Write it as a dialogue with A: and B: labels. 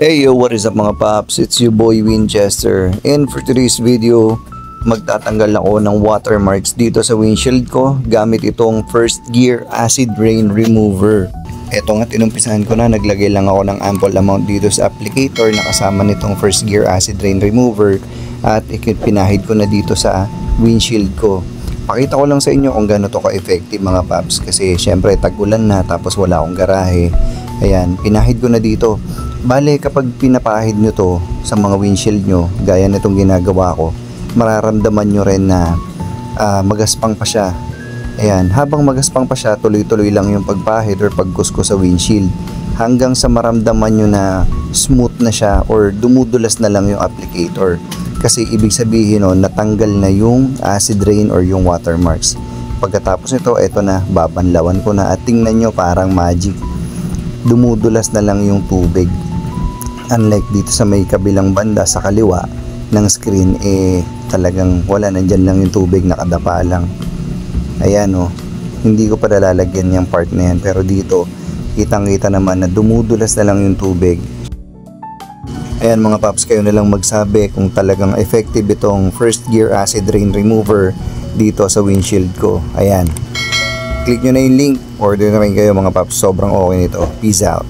A: Hey yo, what is up mga paps? It's your boy Winchester, and for today's video, magtatanggal ako ng watermarks dito sa windshield ko gamit itong first gear acid rain remover. Eto nga, tinumpisahan ko na, naglagay lang ako ng ample amount dito sa applicator na kasama nitong first gear acid rain remover at pinahid ko na dito sa windshield ko. Pakita ko lang sa inyo kung gaano to ka-effective mga paps, kasi syempre tag-ulan na tapos wala akong garahe. Ayan, pinahid ko na dito. Bale, kapag pinapahid nyo to sa mga windshield nyo, gaya nitong ginagawa ko, mararamdaman nyo rin na magaspang pa siya. Ayan, habang magaspang pa siya, tuloy-tuloy lang yung pagpahid or pagkusko sa windshield hanggang sa maramdaman nyo na smooth na siya or dumudulas na lang yung applicator. Kasi ibig sabihin no, natanggal na yung acid rain or yung watermarks. Pagkatapos nito, eto na, babanlawan ko na at tingnan nyo, parang magic. Dumudulas na lang yung tubig. Unlike dito sa may kabilang banda sa kaliwa ng screen, talagang wala, nandyan lang yung tubig, nakadapa lang. Ayan o, hindi ko pa lalagyan yung part na yan, pero dito kitang kita naman na dumudulas na lang yung tubig. Ayan mga paps, kayo na lang magsabi kung talagang effective itong first gear acid rain remover dito sa windshield ko. Ayan, click nyo na yung link, order na rin kayo mga paps, sobrang okay nito. Peace out.